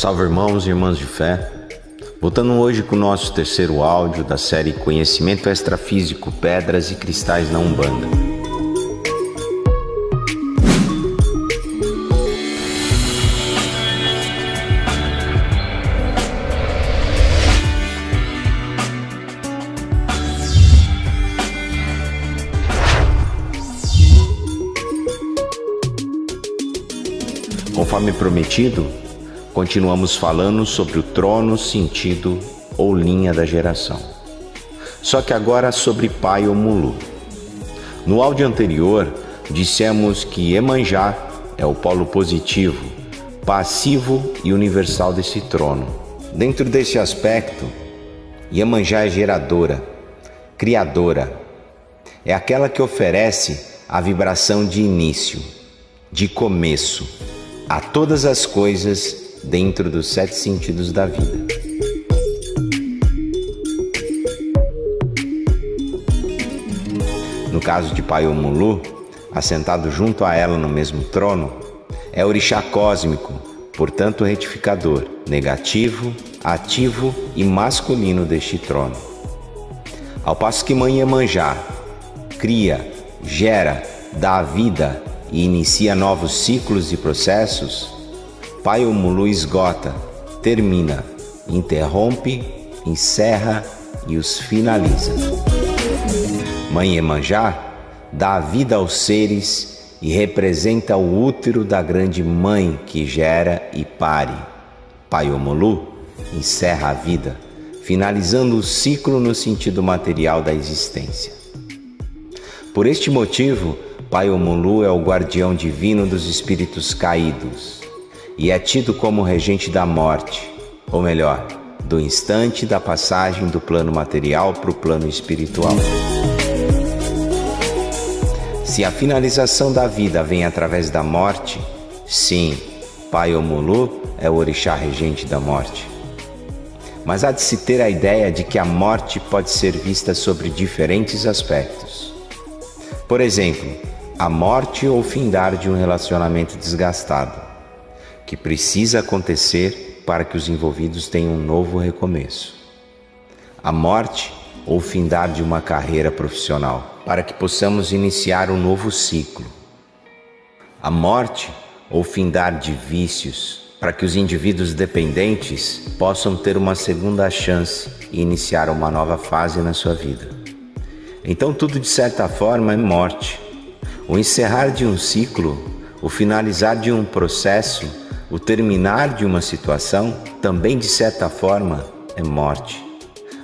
Salve irmãos e irmãs de fé, voltando hoje com o nosso terceiro áudio da série Conhecimento Extrafísico, Pedras e Cristais na Umbanda. Conforme prometido, continuamos falando sobre o trono, sentido ou linha da geração. Só que agora sobre Pai Omulu. No áudio anterior, dissemos que Iemanjá é o polo positivo, passivo e universal desse trono. Dentro desse aspecto, Iemanjá é geradora, criadora. É aquela que oferece a vibração de início, de começo, a todas as coisas dentro dos 7 sentidos da vida. No caso de Pai Omulu, assentado junto a ela no mesmo trono, é orixá cósmico, portanto retificador, negativo, ativo e masculino deste trono. Ao passo que Mãe Iemanjá cria, gera, dá vida e inicia novos ciclos e processos, Pai Omulu esgota, termina, interrompe, encerra e os finaliza. Mãe Iemanjá dá vida aos seres e representa o útero da grande mãe que gera e pare. Pai Omulu encerra a vida, finalizando o ciclo no sentido material da existência. Por este motivo, Pai Omulu é o guardião divino dos espíritos caídos e é tido como regente da morte, ou melhor, do instante da passagem do plano material para o plano espiritual. Se a finalização da vida vem através da morte, sim, Pai Omulu é o orixá regente da morte. Mas há de se ter a ideia de que a morte pode ser vista sobre diferentes aspectos. Por exemplo, a morte ou findar de um relacionamento desgastado, que precisa acontecer para que os envolvidos tenham um novo recomeço. A morte ou findar de uma carreira profissional, para que possamos iniciar um novo ciclo. A morte ou findar de vícios, para que os indivíduos dependentes possam ter uma segunda chance e iniciar uma nova fase na sua vida. Então tudo de certa forma é morte. O encerrar de um ciclo, o finalizar de um processo, o terminar de uma situação, também de certa forma é morte.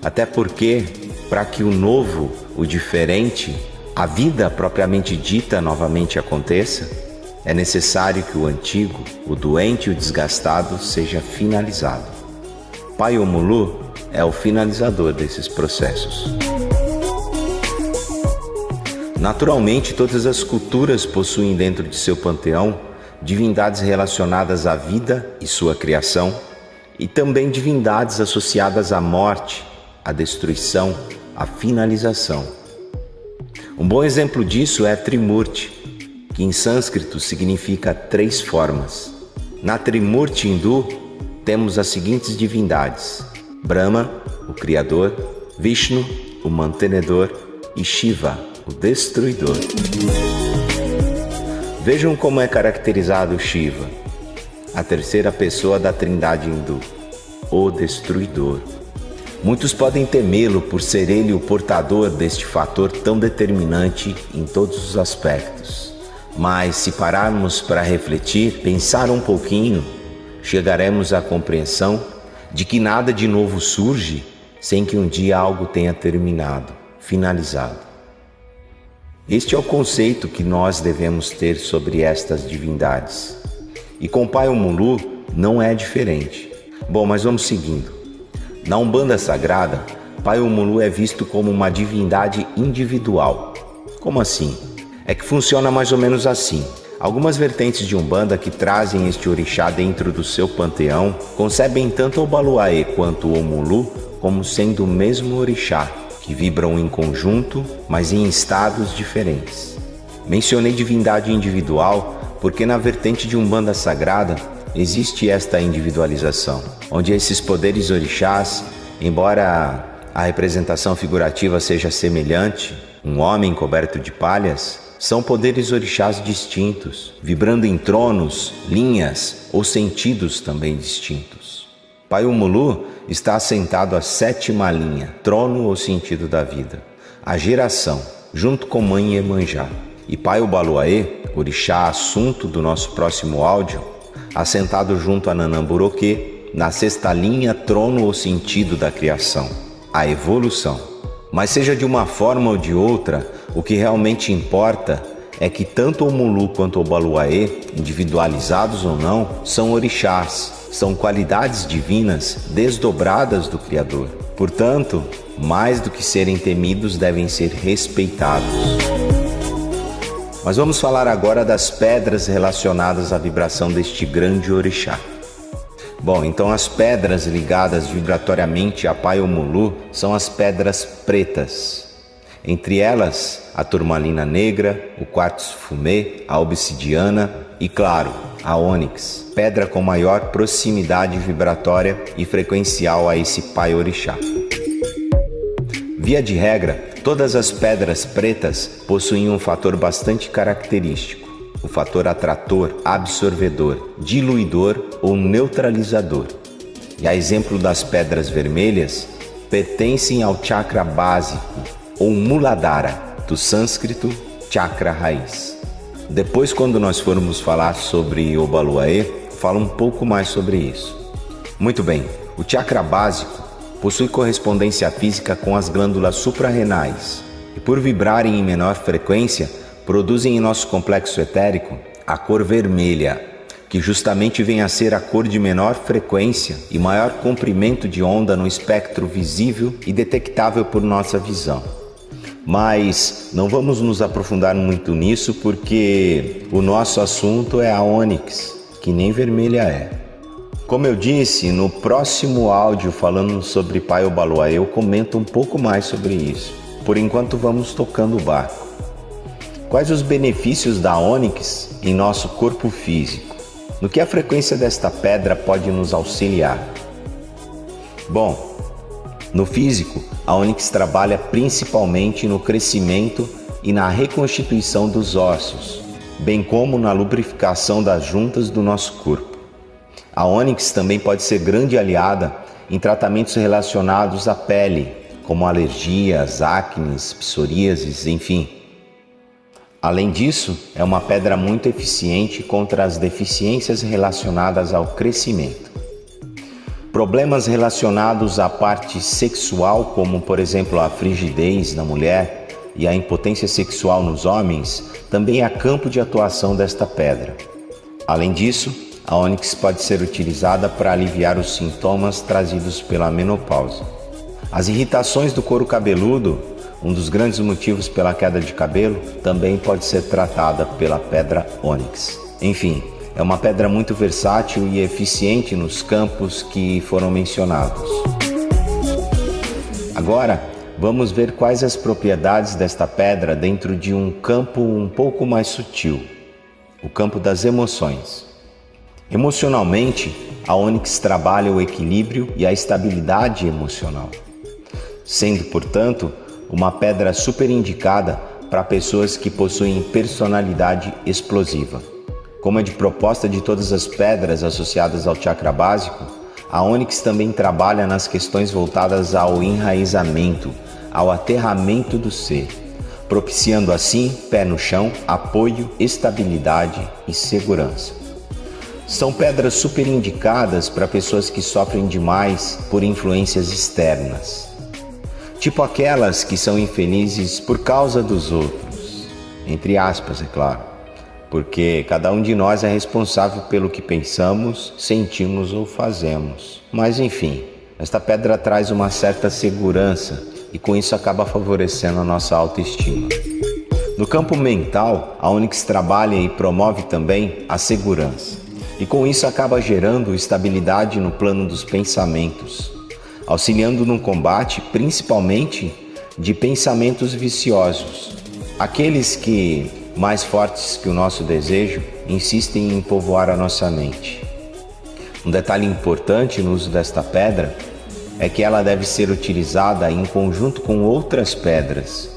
Até porque, para que o novo, o diferente, a vida propriamente dita novamente aconteça, é necessário que o antigo, o doente e o desgastado seja finalizado. Pai Omulu é o finalizador desses processos. Naturalmente, todas as culturas possuem dentro de seu panteão divindades relacionadas à vida e sua criação, e também divindades associadas à morte, à destruição, à finalização. Um bom exemplo disso é Trimurti, que em sânscrito significa 3 formas. Na Trimurti hindu temos as seguintes divindades: Brahma, o Criador, Vishnu, o Mantenedor, e Shiva, o Destruidor. Vejam como é caracterizado Shiva, a terceira pessoa da trindade hindu, o Destruidor. Muitos podem temê-lo por ser ele o portador deste fator tão determinante em todos os aspectos. Mas se pararmos para refletir, pensar um pouquinho, chegaremos à compreensão de que nada de novo surge sem que um dia algo tenha terminado, finalizado. Este é o conceito que nós devemos ter sobre estas divindades. E com Pai Omulu não é diferente. Bom, mas vamos seguindo. Na Umbanda Sagrada, Pai Omulu é visto como uma divindade individual. Como assim? É que funciona mais ou menos assim. Algumas vertentes de Umbanda que trazem este orixá dentro do seu panteão concebem tanto o Baluaê quanto o Omulu como sendo o mesmo orixá, que vibram em conjunto, mas em estados diferentes. Mencionei divindade individual porque na vertente de Umbanda Sagrada existe esta individualização, onde esses poderes orixás, embora a representação figurativa seja semelhante, um homem coberto de palhas, são poderes orixás distintos, vibrando em tronos, linhas ou sentidos também distintos. Paiô-Mulu está assentado à 7ª linha, trono ou sentido da vida, a geração, junto com Mãe Iemanjá. E Paiô-Baluaê, orixá assunto do nosso próximo áudio, assentado junto a Nanamburoquê, na 6ª linha, trono ou sentido da criação, a evolução. Mas seja de uma forma ou de outra, o que realmente importa é que tanto o Mulu quanto o Baluaê, individualizados ou não, são orixás, são qualidades divinas desdobradas do Criador. Portanto, mais do que serem temidos, devem ser respeitados. Mas vamos falar agora das pedras relacionadas à vibração deste grande orixá. Bom, então as pedras ligadas vibratoriamente a Paiô-Mulu são as pedras pretas. Entre elas, a turmalina negra, o quartzo fumê, a obsidiana e, claro, a ônix, pedra com maior proximidade vibratória e frequencial a esse Pai-Orixá. Via de regra, todas as pedras pretas possuem um fator bastante característico, o fator atrator, absorvedor, diluidor ou neutralizador. E a exemplo das pedras vermelhas, pertencem ao chakra básico, ou Muladhara, do sânscrito chakra raiz. Depois, quando nós formos falar sobre o Baluaê, falo um pouco mais sobre isso. Muito bem, o chakra básico possui correspondência física com as glândulas suprarrenais e, por vibrarem em menor frequência, produzem em nosso complexo etérico a cor vermelha, que justamente vem a ser a cor de menor frequência e maior comprimento de onda no espectro visível e detectável por nossa visão. Mas não vamos nos aprofundar muito nisso porque o nosso assunto é a ônix, que nem vermelha é. Como eu disse, no próximo áudio falando sobre Paiô-Baluaê eu comento um pouco mais sobre isso. Por enquanto vamos tocando o barco. Quais os benefícios da ônix em nosso corpo físico? No que a frequência desta pedra pode nos auxiliar? Bom, no físico, a ônix trabalha principalmente no crescimento e na reconstituição dos ossos, bem como na lubrificação das juntas do nosso corpo. A ônix também pode ser grande aliada em tratamentos relacionados à pele, como alergias, acnes, psoríases, enfim. Além disso, é uma pedra muito eficiente contra as deficiências relacionadas ao crescimento. Problemas relacionados à parte sexual, como por exemplo a frigidez na mulher e a impotência sexual nos homens, também é campo de atuação desta pedra. Além disso, a ônix pode ser utilizada para aliviar os sintomas trazidos pela menopausa. As irritações do couro cabeludo, um dos grandes motivos pela queda de cabelo, também pode ser tratada pela pedra ônix. Enfim, é uma pedra muito versátil e eficiente nos campos que foram mencionados. Agora, vamos ver quais as propriedades desta pedra dentro de um campo um pouco mais sutil, o campo das emoções. Emocionalmente, a ônix trabalha o equilíbrio e a estabilidade emocional, sendo, portanto, uma pedra super indicada para pessoas que possuem personalidade explosiva. Como é de proposta de todas as pedras associadas ao chakra básico, a ônix também trabalha nas questões voltadas ao enraizamento, ao aterramento do ser, propiciando assim pé no chão, apoio, estabilidade e segurança. São pedras super indicadas para pessoas que sofrem demais por influências externas, tipo aquelas que são infelizes por causa dos outros, entre aspas, é claro, porque cada um de nós é responsável pelo que pensamos, sentimos ou fazemos. Mas enfim, esta pedra traz uma certa segurança e com isso acaba favorecendo a nossa autoestima. No campo mental, a ônix trabalha e promove também a segurança, e com isso acaba gerando estabilidade no plano dos pensamentos, auxiliando no combate principalmente de pensamentos viciosos, aqueles que, mais fortes que o nosso desejo, insistem em povoar a nossa mente. Um detalhe importante no uso desta pedra é que ela deve ser utilizada em conjunto com outras pedras,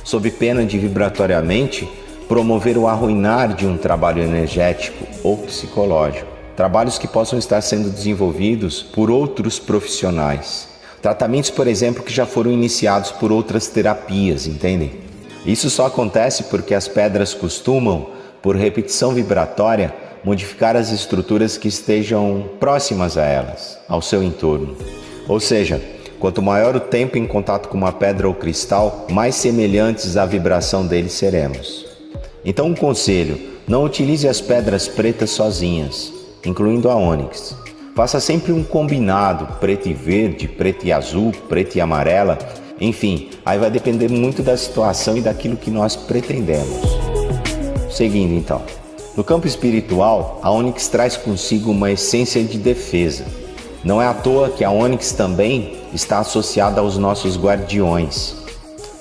sob pena de vibratoriamente promover o arruinar de um trabalho energético ou psicológico. Trabalhos que possam estar sendo desenvolvidos por outros profissionais. Tratamentos, por exemplo, que já foram iniciados por outras terapias, entendem? Isso só acontece porque as pedras costumam, por repetição vibratória, modificar as estruturas que estejam próximas a elas, ao seu entorno. Ou seja, quanto maior o tempo em contato com uma pedra ou cristal, mais semelhantes à vibração dele seremos. Então, um conselho: não utilize as pedras pretas sozinhas, incluindo a ônix. Faça sempre um combinado, preto e verde, preto e azul, preto e amarela, enfim, aí vai depender muito da situação e daquilo que nós pretendemos. Seguindo então. No campo espiritual, a ônix traz consigo uma essência de defesa. Não é à toa que a ônix também está associada aos nossos guardiões.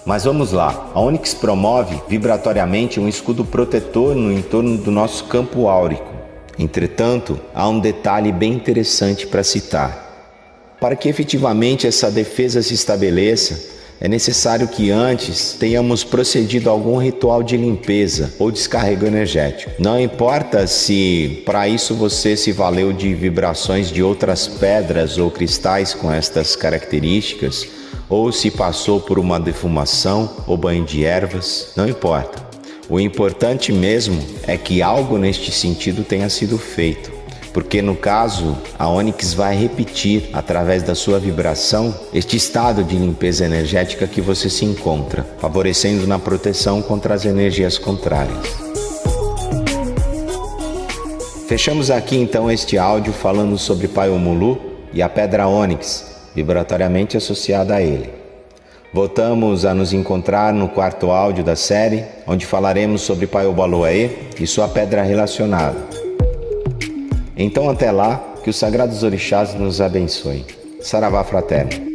Mas vamos lá, a ônix promove vibratoriamente um escudo protetor no entorno do nosso campo áurico. Entretanto, há um detalhe bem interessante para citar. Para que efetivamente essa defesa se estabeleça, é necessário que antes tenhamos procedido a algum ritual de limpeza ou descarrego energético. Não importa se para isso você se valeu de vibrações de outras pedras ou cristais com estas características, ou se passou por uma defumação ou banho de ervas, não importa. O importante mesmo é que algo neste sentido tenha sido feito. Porque no caso, a ônix vai repetir, através da sua vibração, este estado de limpeza energética que você se encontra, favorecendo na proteção contra as energias contrárias. Fechamos aqui então este áudio falando sobre Paiomulu e a pedra ônix, vibratoriamente associada a ele. Voltamos a nos encontrar no quarto áudio da série, onde falaremos sobre Paiobaloaê e sua pedra relacionada. Então até lá, que os sagrados orixás nos abençoem. Saravá fraterno.